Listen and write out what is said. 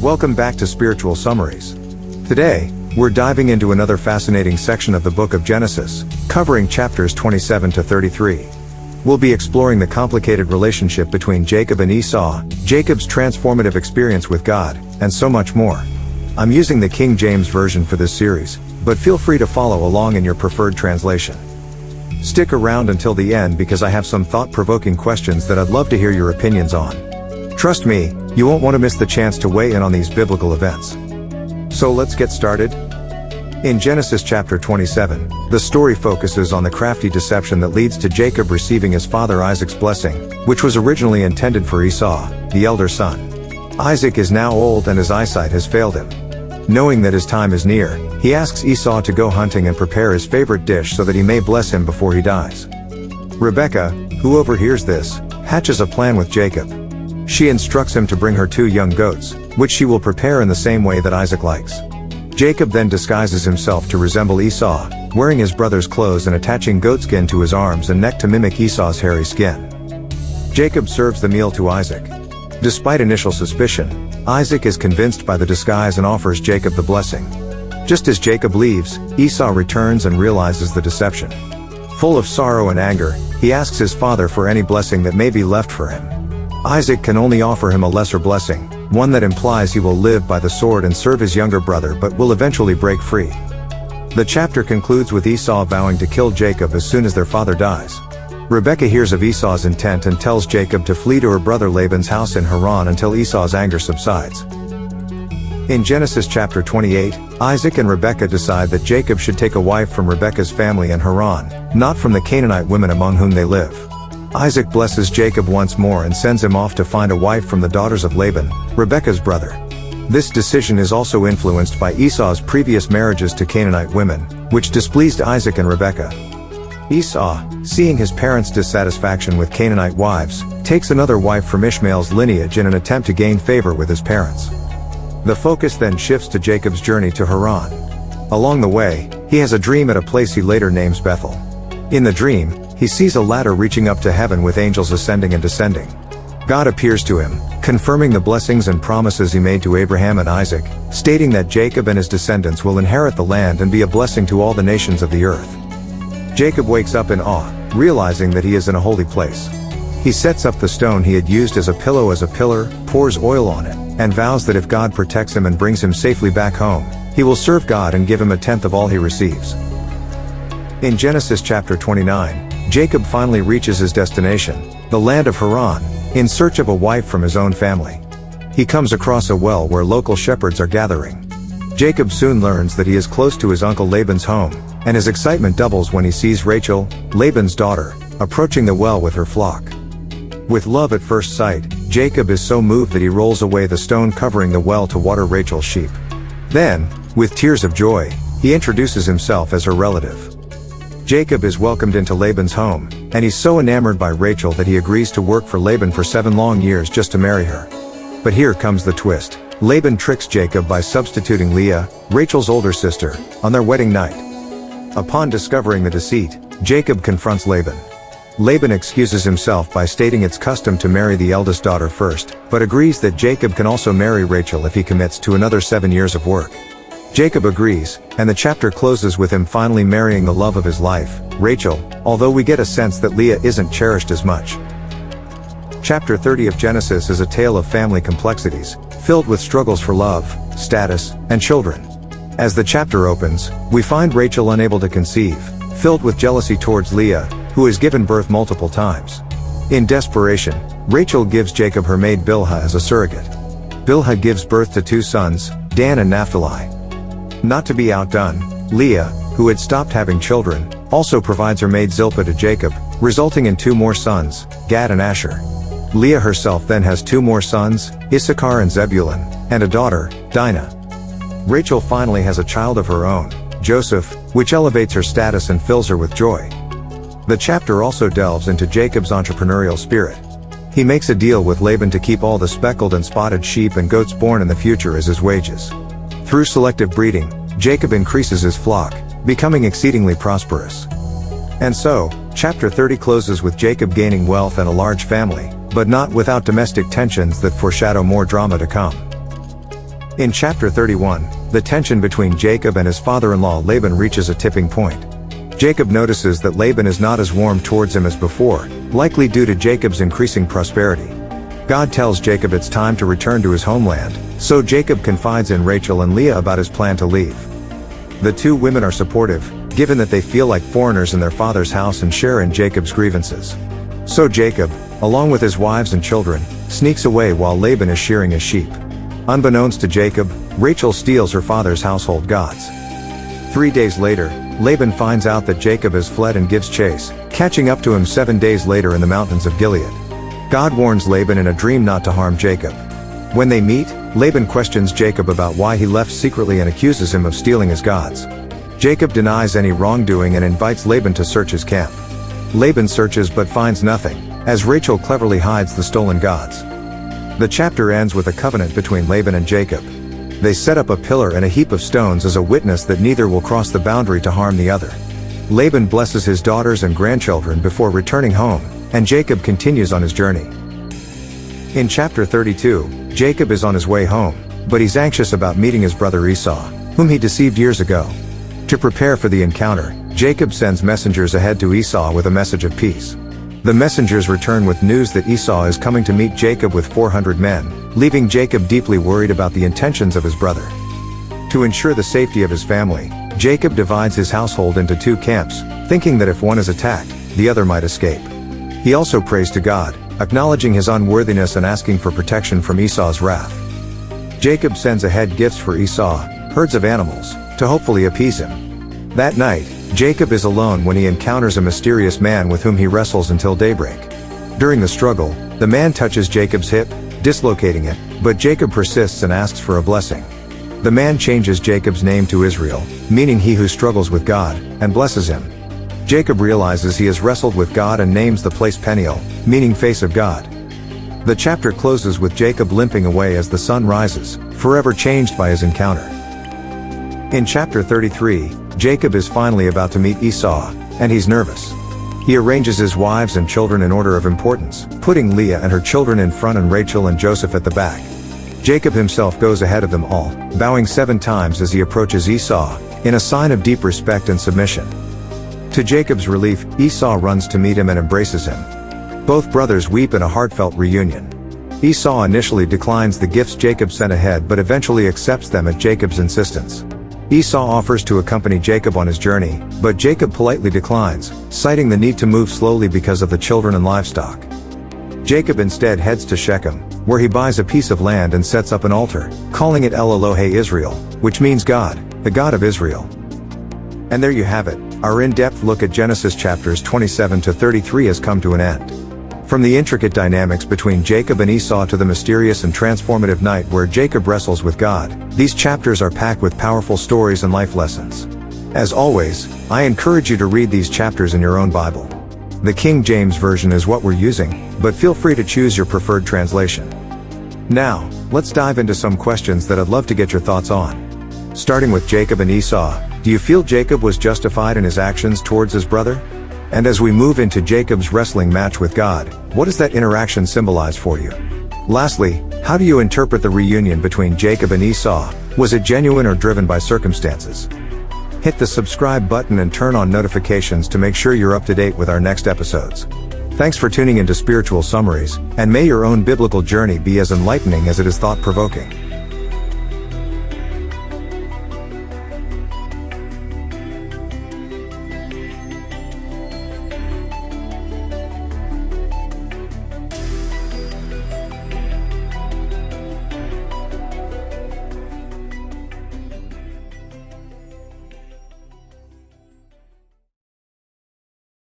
Welcome back to Spiritual Summaries. Today, we're diving into another fascinating section of the book of Genesis, covering chapters 27 to 33. We'll be exploring the complicated relationship between Jacob and Esau, Jacob's transformative experience with God, and so much more. I'm using the King James Version for this series, but feel free to follow along in your preferred translation. Stick around until the end because I have some thought-provoking questions that I'd love to hear your opinions on. Trust me, you won't want to miss the chance to weigh in on these biblical events. So let's get started. In Genesis chapter 27, the story focuses on the crafty deception that leads to Jacob receiving his father Isaac's blessing, which was originally intended for Esau, the elder son. Isaac is now old and his eyesight has failed him. Knowing that his time is near, he asks Esau to go hunting and prepare his favorite dish so that he may bless him before he dies. Rebekah, who overhears this, hatches a plan with Jacob. She instructs him to bring her 2 young goats, which she will prepare in the same way that Isaac likes. Jacob then disguises himself to resemble Esau, wearing his brother's clothes and attaching goatskin to his arms and neck to mimic Esau's hairy skin. Jacob serves the meal to Isaac. Despite initial suspicion, Isaac is convinced by the disguise and offers Jacob the blessing. Just as Jacob leaves, Esau returns and realizes the deception. Full of sorrow and anger, he asks his father for any blessing that may be left for him. Isaac can only offer him a lesser blessing, one that implies he will live by the sword and serve his younger brother but will eventually break free. The chapter concludes with Esau vowing to kill Jacob as soon as their father dies. Rebekah hears of Esau's intent and tells Jacob to flee to her brother Laban's house in Haran until Esau's anger subsides. In Genesis chapter 28, Isaac and Rebekah decide that Jacob should take a wife from Rebekah's family in Haran, not from the Canaanite women among whom they live. Isaac blesses Jacob once more and sends him off to find a wife from the daughters of Laban, Rebekah's brother. This decision is also influenced by Esau's previous marriages to Canaanite women, which displeased Isaac and Rebekah. Esau, seeing his parents' dissatisfaction with Canaanite wives, takes another wife from Ishmael's lineage in an attempt to gain favor with his parents. The focus then shifts to Jacob's journey to Haran. Along the way, he has a dream at a place he later names Bethel. In the dream, he sees a ladder reaching up to heaven with angels ascending and descending. God appears to him, confirming the blessings and promises he made to Abraham and Isaac, stating that Jacob and his descendants will inherit the land and be a blessing to all the nations of the earth. Jacob wakes up in awe, realizing that he is in a holy place. He sets up the stone he had used as a pillow as a pillar, pours oil on it, and vows that if God protects him and brings him safely back home, he will serve God and give him 1/10 of all he receives. In Genesis chapter 29, Jacob finally reaches his destination, the land of Haran, in search of a wife from his own family. He comes across a well where local shepherds are gathering. Jacob soon learns that he is close to his uncle Laban's home, and his excitement doubles when he sees Rachel, Laban's daughter, approaching the well with her flock. With love at first sight, Jacob is so moved that he rolls away the stone covering the well to water Rachel's sheep. Then, with tears of joy, he introduces himself as her relative. Jacob is welcomed into Laban's home, and he's so enamored by Rachel that he agrees to work for Laban for 7 long years just to marry her. But here comes the twist. Laban tricks Jacob by substituting Leah, Rachel's older sister, on their wedding night. Upon discovering the deceit, Jacob confronts Laban. Laban excuses himself by stating it's custom to marry the eldest daughter first, but agrees that Jacob can also marry Rachel if he commits to another 7 years of work. Jacob agrees, and the chapter closes with him finally marrying the love of his life, Rachel, although we get a sense that Leah isn't cherished as much. Chapter 30 of Genesis is a tale of family complexities, filled with struggles for love, status, and children. As the chapter opens, we find Rachel unable to conceive, filled with jealousy towards Leah, who has given birth multiple times. In desperation, Rachel gives Jacob her maid Bilhah as a surrogate. Bilhah gives birth to 2 sons, Dan and Naphtali. Not to be outdone, Leah, who had stopped having children, also provides her maid Zilpah to Jacob, resulting in 2 more sons, Gad and Asher. Leah herself then has 2 more sons, Issachar and Zebulun, and a daughter, Dinah. Rachel finally has a child of her own, Joseph, which elevates her status and fills her with joy. The chapter also delves into Jacob's entrepreneurial spirit. He makes a deal with Laban to keep all the speckled and spotted sheep and goats born in the future as his wages. Through selective breeding, Jacob increases his flock, becoming exceedingly prosperous. And so, chapter 30 closes with Jacob gaining wealth and a large family, but not without domestic tensions that foreshadow more drama to come. In chapter 31, the tension between Jacob and his father-in-law Laban reaches a tipping point. Jacob notices that Laban is not as warm towards him as before, likely due to Jacob's increasing prosperity. God tells Jacob it's time to return to his homeland, so Jacob confides in Rachel and Leah about his plan to leave. The two women are supportive, given that they feel like foreigners in their father's house and share in Jacob's grievances. So Jacob, along with his wives and children, sneaks away while Laban is shearing his sheep. Unbeknownst to Jacob, Rachel steals her father's household gods. 3 days later, Laban finds out that Jacob has fled and gives chase, catching up to him 7 days later in the mountains of Gilead. God warns Laban in a dream not to harm Jacob. When they meet, Laban questions Jacob about why he left secretly and accuses him of stealing his gods. Jacob denies any wrongdoing and invites Laban to search his camp. Laban searches but finds nothing, as Rachel cleverly hides the stolen gods. The chapter ends with a covenant between Laban and Jacob. They set up a pillar and a heap of stones as a witness that neither will cross the boundary to harm the other. Laban blesses his daughters and grandchildren before returning home, and Jacob continues on his journey. In chapter 32, Jacob is on his way home, but he's anxious about meeting his brother Esau, whom he deceived years ago. To prepare for the encounter, Jacob sends messengers ahead to Esau with a message of peace. The messengers return with news that Esau is coming to meet Jacob with 400 men, leaving Jacob deeply worried about the intentions of his brother. To ensure the safety of his family, Jacob divides his household into 2 camps, thinking that if one is attacked, the other might escape. He also prays to God, acknowledging his unworthiness and asking for protection from Esau's wrath. Jacob sends ahead gifts for Esau, herds of animals, to hopefully appease him. That night, Jacob is alone when he encounters a mysterious man with whom he wrestles until daybreak. During the struggle, the man touches Jacob's hip, dislocating it, but Jacob persists and asks for a blessing. The man changes Jacob's name to Israel, meaning he who struggles with God, and blesses him. Jacob realizes he has wrestled with God and names the place Peniel, meaning face of God. The chapter closes with Jacob limping away as the sun rises, forever changed by his encounter. In chapter 33, Jacob is finally about to meet Esau, and he's nervous. He arranges his wives and children in order of importance, putting Leah and her children in front and Rachel and Joseph at the back. Jacob himself goes ahead of them all, bowing 7 times as he approaches Esau, in a sign of deep respect and submission. To Jacob's relief, Esau runs to meet him and embraces him. Both brothers weep in a heartfelt reunion. Esau initially declines the gifts Jacob sent ahead but eventually accepts them at Jacob's insistence. Esau offers to accompany Jacob on his journey, but Jacob politely declines, citing the need to move slowly because of the children and livestock. Jacob instead heads to Shechem, where he buys a piece of land and sets up an altar, calling it El Elohe Israel, which means God, the God of Israel. And there you have it, our in-depth look at Genesis chapters 27 to 33 has come to an end. From the intricate dynamics between Jacob and Esau to the mysterious and transformative night where Jacob wrestles with God, these chapters are packed with powerful stories and life lessons. As always, I encourage you to read these chapters in your own Bible. The King James Version is what we're using, but feel free to choose your preferred translation. Now, let's dive into some questions that I'd love to get your thoughts on. Starting with Jacob and Esau, do you feel Jacob was justified in his actions towards his brother? And as we move into Jacob's wrestling match with God, what does that interaction symbolize for you? Lastly, how do you interpret the reunion between Jacob and Esau? Was it genuine or driven by circumstances? Hit the subscribe button and turn on notifications to make sure you're up to date with our next episodes. Thanks for tuning into Spiritual Summaries, and may your own biblical journey be as enlightening as it is thought-provoking.